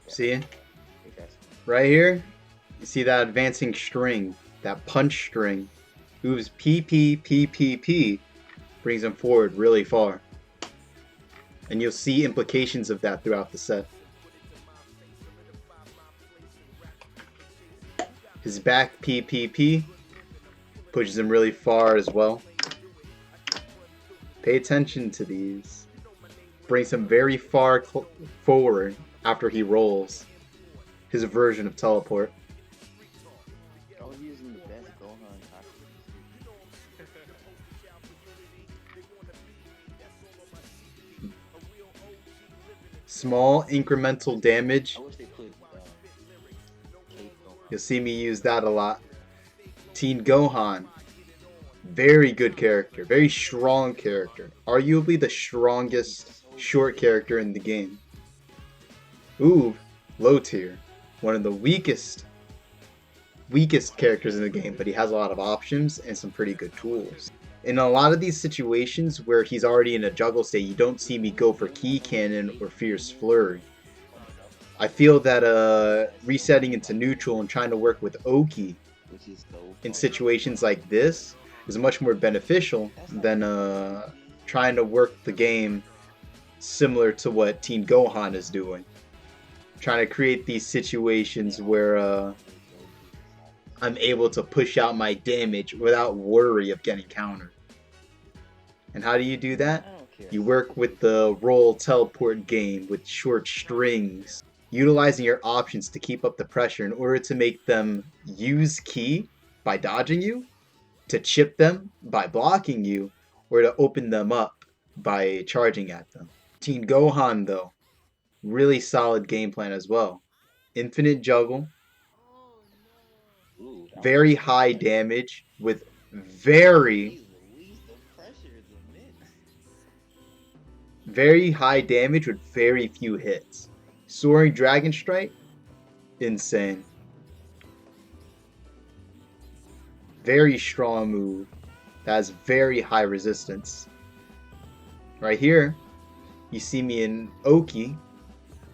See? Right here, you see that advancing string, that punch string. Moves P, P, P, P, P, brings him forward really far. And you'll see implications of that throughout the set. His back P, P, P, pushes him really far as well. Pay attention to these. Brings him very far forward after he rolls. His version of teleport. I was using the best Gohan Small incremental damage. I wish they put You'll see me use that a lot. Teen Gohan. Very good character. Very strong character. Arguably the strongest short character in the game. Ooh, low tier. One of the weakest characters in the game, but he has a lot of options and some pretty good tools. In a lot of these situations where he's already in a juggle state, you don't see me go for Key Cannon or Fierce Flurry. I feel that resetting into neutral and trying to work with Oki in situations like this is much more beneficial than trying to work the game similar to what Teen Gohan is doing. Trying to create these situations where I'm able to push out my damage without worry of getting countered. And how do you do that? You work with the roll teleport game with short strings, utilizing your options to keep up the pressure in order to make them use ki by dodging you, to chip them by blocking you, or to open them up by charging at them. Teen Gohan, though, really solid game plan as well. Infinite juggle, very high damage with very high damage with very few hits. Soaring Dragon Strike, insane. Very strong move that has very high resistance. Right here, you see me in Oki.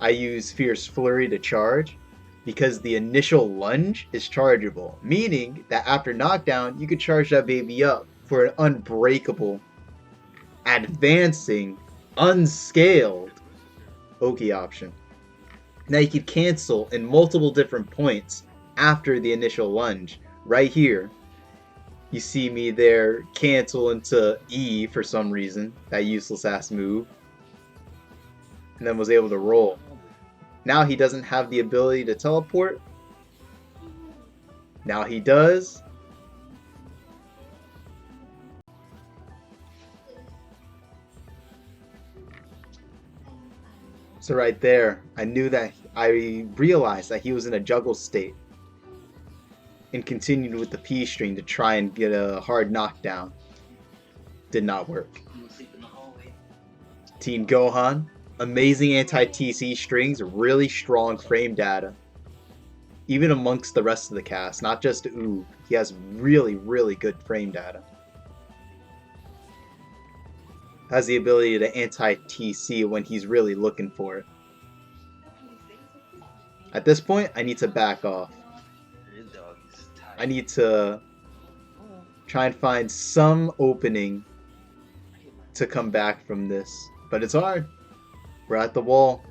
I use Fierce Flurry to charge because the initial lunge is chargeable, meaning that after knockdown, you could charge that baby up for an unbreakable, advancing, unscaled Oki option. Now you could cancel in multiple different points after the initial lunge. Right here, you see me there cancel into E for some reason, that useless ass move, and then was able to roll. Now he doesn't have the ability to teleport. Now he does. So right there, I realized that he was in a juggle state and continued with the P string to try and get a hard knockdown. Did not work. Teen Gohan, amazing anti-TC strings, really strong frame data. Even amongst the rest of the cast, not just Oob, he has really, really good frame data. Has the ability to anti-TC when he's really looking for it. At this point, I need to back off. I need to try and find some opening to come back from this. But it's hard. We're at the wall.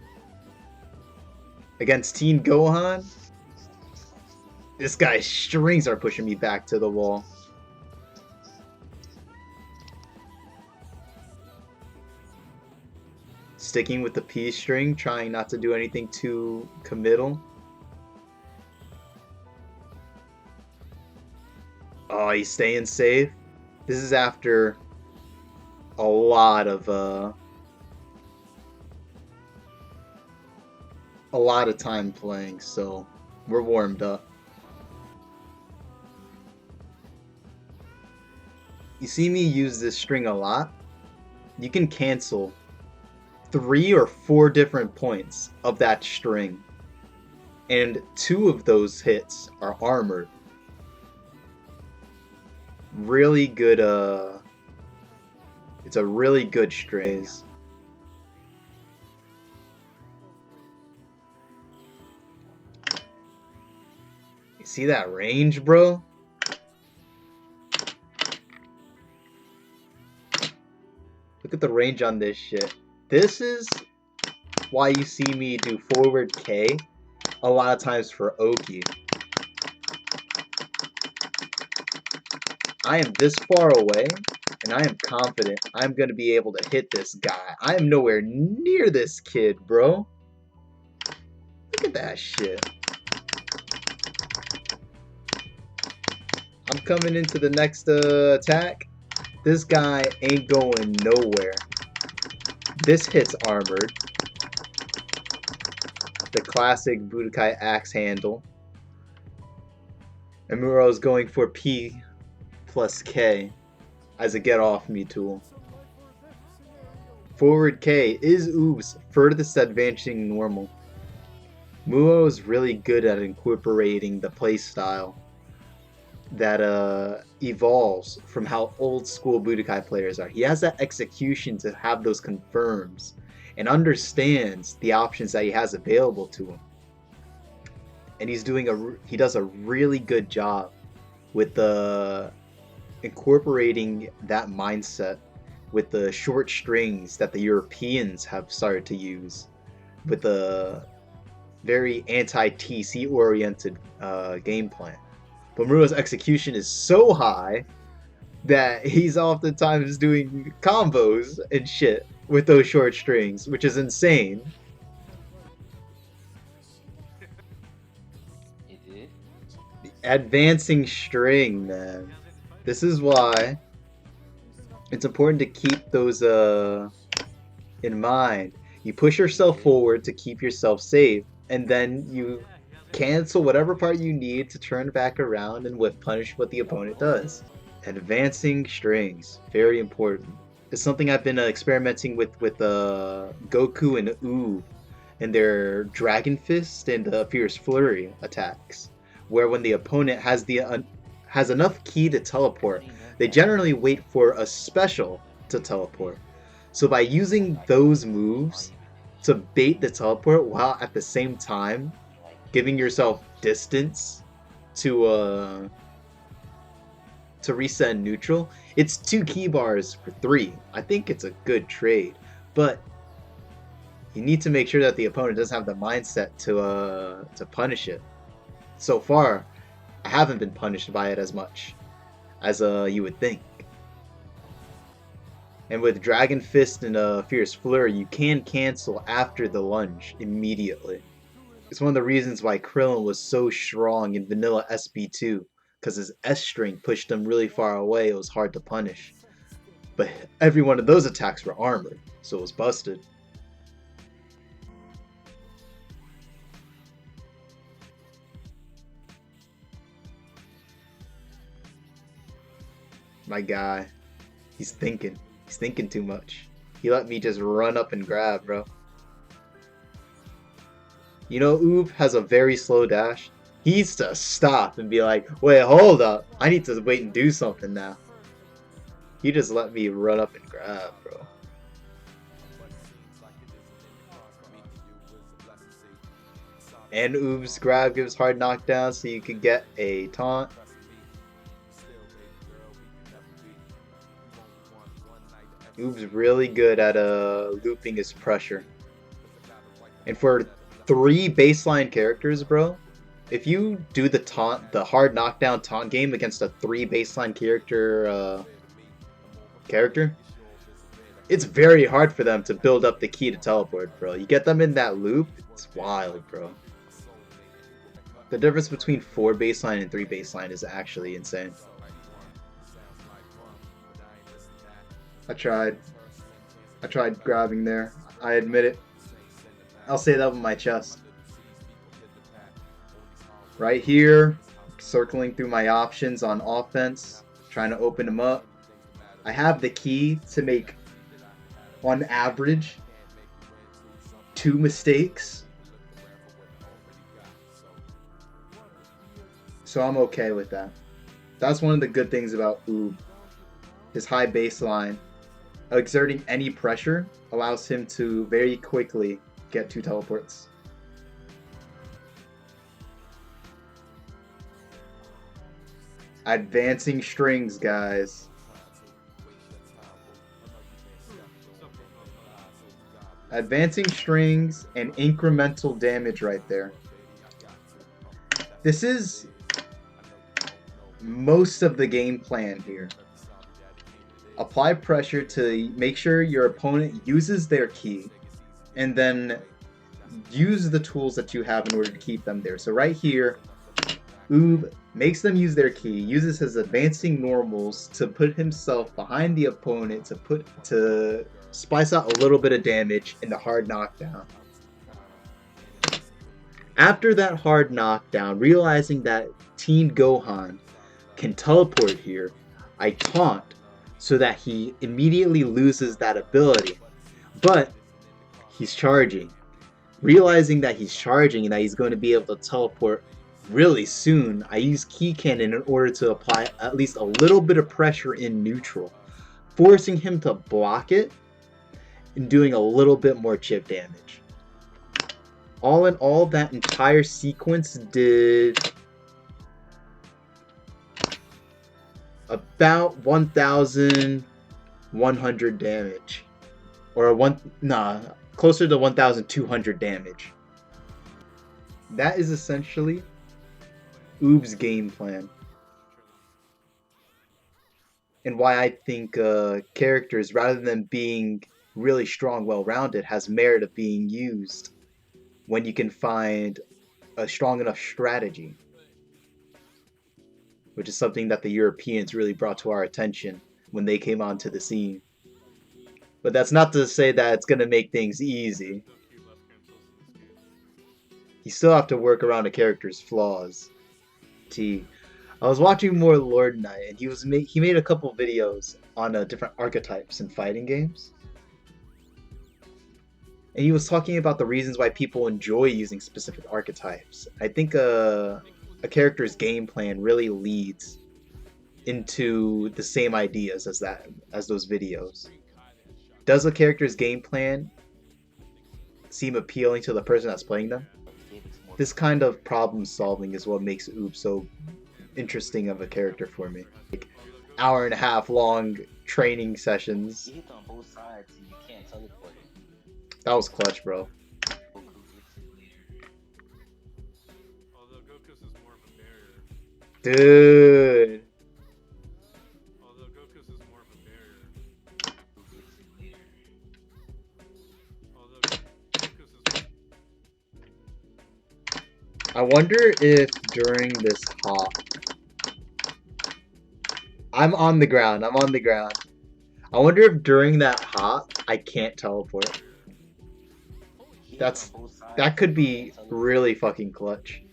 Against Teen Gohan, this guy's strings are pushing me back to the wall. Sticking with the P string, trying not to do anything too committal. Oh, he's staying safe. This is after a lot of time playing, so we're warmed up. You see me use this string a lot. You can cancel 3 or 4 different points of that string, and 2 of those hits are armored. Really good, it's a really good string. See that range, bro? Look at the range on this shit. This is why you see me do forward K a lot of times for Oki. I am this far away, and I am confident I'm going to be able to hit this guy. I am nowhere near this kid, bro. Look at that shit. I'm coming into the next attack. This guy ain't going nowhere. This hit's armored. The classic Budokai axe handle. And Muro's going for P plus K as a get off me tool. Forward K is Oob's furthest advancing normal. Muro is really good at incorporating the playstyle that evolves from how old school Budokai players are. He has that execution to have those confirms and understands the options that he has available to him. And he does a really good job with incorporating that mindset with the short strings that the Europeans have started to use, with the very anti-TC oriented game plan. But Muro's execution is so high that he's oftentimes doing combos and shit with those short strings, which is insane. The advancing string, man. This is why it's important to keep those in mind. You push yourself forward to keep yourself safe, and then you cancel whatever part you need to turn back around and whip punish what the opponent does. Advancing strings, very important. It's something I've been experimenting with Goku and Oob and their Dragon Fist and Fierce Flurry attacks, where when the opponent has enough ki to teleport, they generally wait for a special to teleport. So by using those moves to bait the teleport while at the same time giving yourself distance to reset neutral, it's 2 ki bars for 3. I think it's a good trade, but you need to make sure that the opponent doesn't have the mindset to punish it. So far, I haven't been punished by it as much as you would think. And with Dragon Fist and Fierce Flurry, you can cancel after the lunge immediately. It's one of the reasons why Krillin was so strong in vanilla SB2, because his S string pushed him really far away. It was hard to punish. But every one of those attacks were armored, so it was busted. My guy, he's thinking. He's thinking too much. He let me just run up and grab, bro. You know, Oob has a very slow dash. He needs to stop and be like, wait, hold up. I need to wait and do something now. He just let me run up and grab, bro. And Oob's grab gives hard knockdown, so you could get a taunt. Oob's really good at looping his pressure. And for 3 baseline characters, bro, if you do the hard knockdown taunt game against a 3 baseline character, it's very hard for them to build up the ki to teleport, bro. You get them in that loop, it's wild, bro. The difference between 4 baseline and 3 baseline is actually insane. I tried grabbing there. I admit it. I'll say that with my chest. Right here, circling through my options on offense, trying to open them up. I have the ki to make, on average, 2 mistakes. So I'm okay with that. That's one of the good things about Oob. His high baseline. Exerting any pressure allows him to very quickly get 2 teleports. Advancing strings, guys. Advancing strings and incremental damage right there. This is most of the game plan here. Apply pressure to make sure your opponent uses their ki, and then use the tools that you have in order to keep them there. So right here, Oob makes them use their ki, uses his advancing normals to put himself behind the opponent to spice out a little bit of damage in the hard knockdown. After that hard knockdown, realizing that Teen Gohan can teleport here, I taunt so that he immediately loses that ability. But he's charging. Realizing that he's charging and that he's going to be able to teleport really soon, I use Ki Cannon in order to apply at least a little bit of pressure in neutral, forcing him to block it and doing a little bit more chip damage. All in all, that entire sequence did about 1,100 damage. Or closer to 1,200 damage. That is essentially Oob's game plan. And why I think characters, rather than being really strong, well-rounded, has merit of being used when you can find a strong enough strategy. Which is something that the Europeans really brought to our attention when they came onto the scene. But that's not to say that it's going to make things easy. You still have to work around a character's flaws. I was watching more Lord Knight, and he made a couple videos on different archetypes in fighting games. And he was talking about the reasons why people enjoy using specific archetypes. I think a character's game plan really leads into the same ideas as those videos. Does a character's game plan seem appealing to the person that's playing them? This kind of problem solving is what makes Oob so interesting of a character for me. Like, hour-and-a-half long training sessions. You hit on both sides and you can't teleport. That was clutch, bro. Dude. I wonder if during this hop... I'm on the ground. I wonder if during that hop, I can't teleport. That could be really fucking clutch.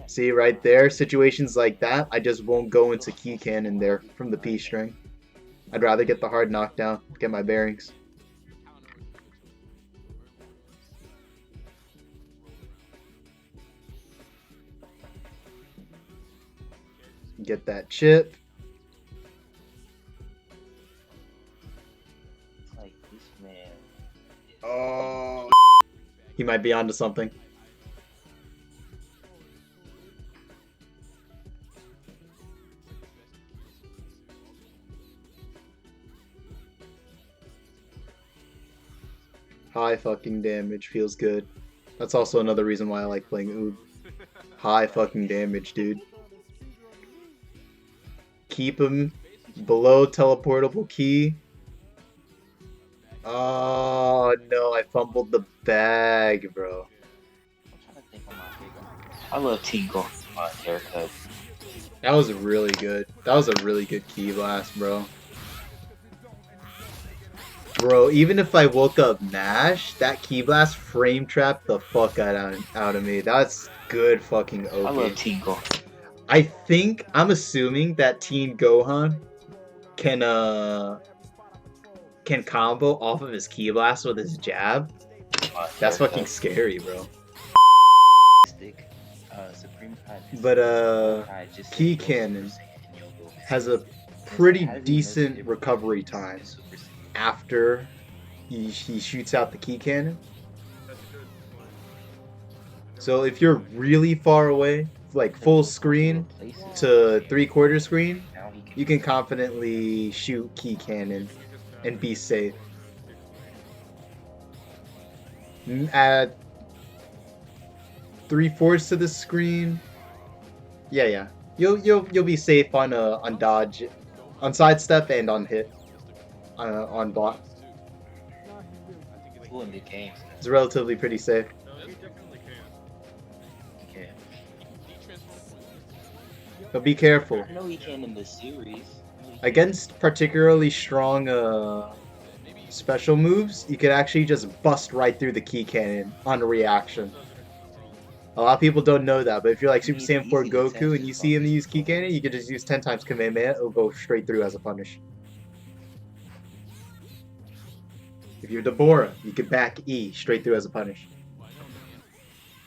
See, right there, situations like that, I just won't go into Ki Cannon there from the P string. I'd rather get the hard knockdown, get my bearings. Get that chip. Like this man. Oh, he might be onto something. High fucking damage, feels good. That's also another reason why I like playing Oob. High fucking damage, dude. Keep him below teleportable ki. Oh no, I fumbled the bag, bro. I'm trying to think of my favorite. I love Teen Gohan's haircut. That was really good. That was a really good ki blast, bro. Bro, even if I woke up Nash, that ki blast frame trapped the fuck out of me. That's good fucking OP. I love Teen Gohan. I'm assuming that Teen Gohan can combo off of his ki blast with his jab. That's fucking scary, bro. But Ki Cannon has a pretty decent recovery time after he shoots out the key cannon. So if you're really far away, like full screen to 3/4 screen, you can confidently shoot key cannon and be safe. At 3/4 of the screen, yeah, you'll be safe on dodge, on sidestep and on hit, on block. Cool in the game. It's relatively pretty safe. Okay. But be careful. I know he can in the series. Against particularly strong special moves, you could actually just bust right through the key cannon on a reaction. A lot of people don't know that, but if you're like Super Saiyan 4 Goku and you see him use key cannon, you can just use 10 times Kamehameha, it'll go straight through as a punish. If you're Deborah, you can back E straight through as a punish.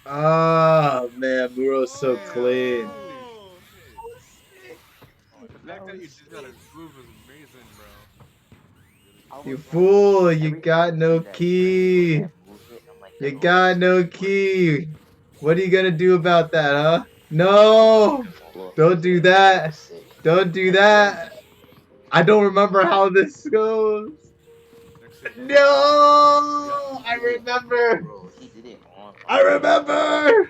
Oh man, Muro's so clean. The fact that you did that move was amazing, bro. You fool, you got no key. You got no key. What are you gonna do about that, huh? No! Don't do that. Don't do that. I don't remember how this goes. No! I remember. I remember.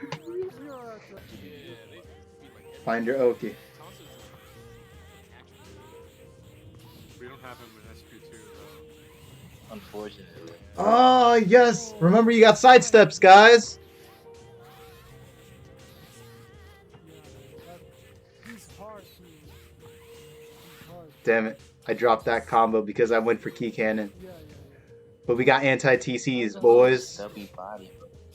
Find your Oki. We don't have him in SP2 though. Unfortunately. Oh yes! Remember you got sidesteps, guys. Damn it. I dropped that combo because I went for key cannon. But we got anti-TCs, boys.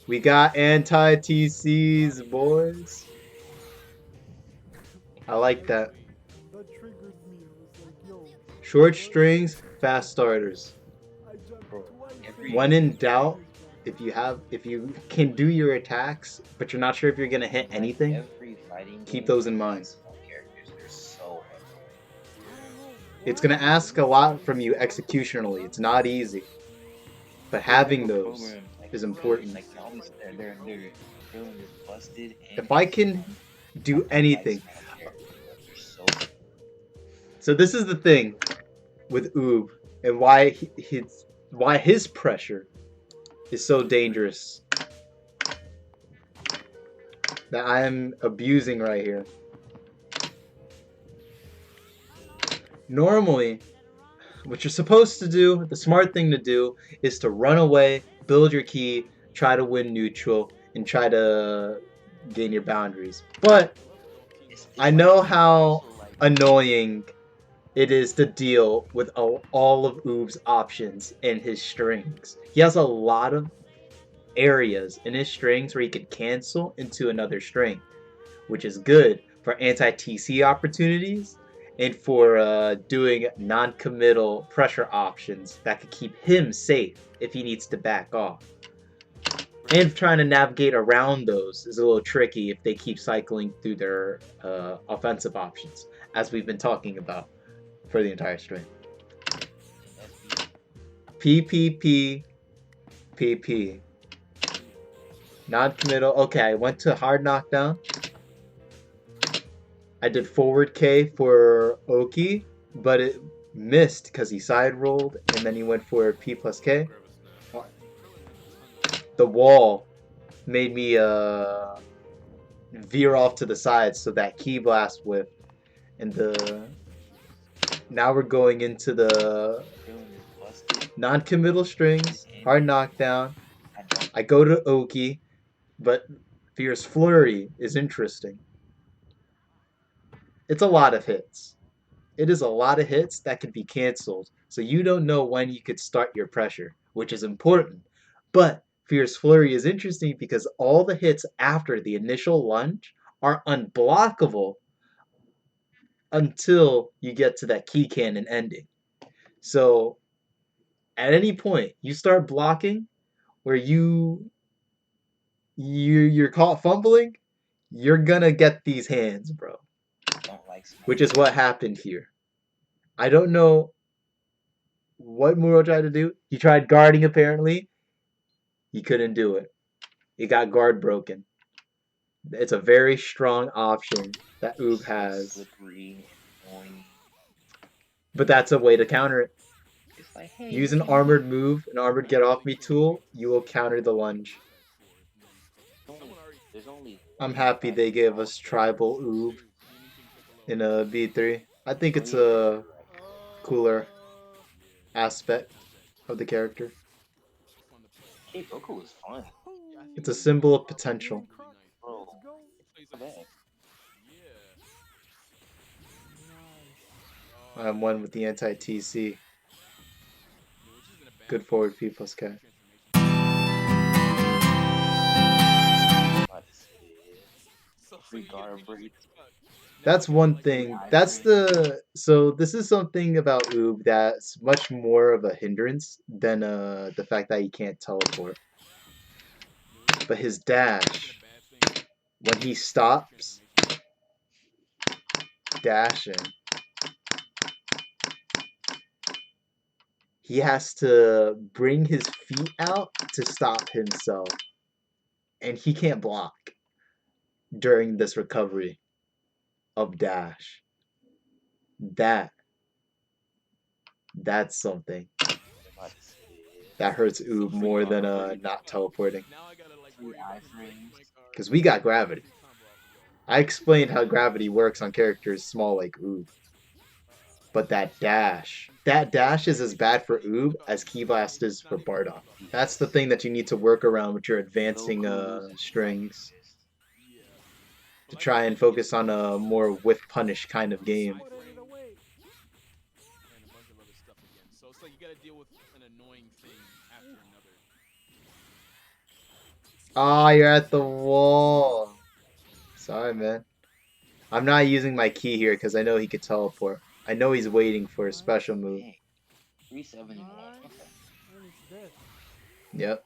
We got anti-TCs, boys. I like that. Short strings, fast starters. When in doubt, if you can do your attacks, but you're not sure if you're gonna hit anything, keep those in mind. It's gonna ask a lot from you executionally. It's not easy, but having those is important. If I can do anything, so this is the thing with Oob and why his pressure is so dangerous that I am abusing right here. Normally, what you're supposed to do, the smart thing to do, is to run away, build your key, try to win neutral, and try to gain your boundaries. But I know how annoying it is to deal with all of Oob's options in his strings. He has a lot of areas in his strings where he could cancel into another string, which is good for anti-TC opportunities and for doing non-committal pressure options that could keep him safe if he needs to back off. And trying to navigate around those is a little tricky if they keep cycling through their offensive options, as we've been talking about for the entire stream. PPP, PP. Non-committal. Okay, I went to hard knockdown. I did forward K for Oki, but it missed because he side rolled, and then he went for P plus K. The wall made me veer off to the side, so that Ki blast whip, and now we're going into the non-committal strings, hard knockdown. I go to Oki, but Fierce Flurry is interesting. It's a lot of hits. It is a lot of hits that can be canceled, so you don't know when you could start your pressure, which is important. But Fierce Flurry is interesting because all the hits after the initial lunge are unblockable until you get to that key cannon ending. So at any point you start blocking where you're caught fumbling, you're gonna get these hands, bro. Which is what happened here. I don't know what Muro tried to do? He tried guarding apparently. He couldn't do it. It got guard broken. It's a very strong option that Oob So has. slippery and annoying. But that's a way to counter it. It's like, hey, Use you an can do armored move, an armored get off me tool, you will counter the lunge. there's only I'm one happy they practice gave round us for it. tribal Oob in a V3. I think Oh it's yeah, a you're right. cooler aspect of the character. Hey, Goku was fun, It's a symbol of potential. bro. Not bad. I'm one with the anti-TC. Good forward P plus K. About to say, free guard break. That's one Free thing. That's iframe. the so this is something about Oob that's much more of a hindrance than the fact that he can't teleport. But his dash, when he stops dashing, he has to bring his feet out to stop himself. And he can't block during this recovery of dash. That's something About to say, that hurts Oob free more than guard break. not teleporting. Free iframes. Because we got gravity. I explained how gravity works on characters small like Oob. But that dash is as bad for Oob as Key Blast is for Bardock. That's the Yes. thing that you need to work around with your advancing Goku's strings antagonist. to try and focus on a more whiff punish kind of game. Ah, you're at the wall. Sorry, man. I'm not using my key here because I know he could teleport. I know he's waiting for a special move. Dang. 371. Okay. Yep.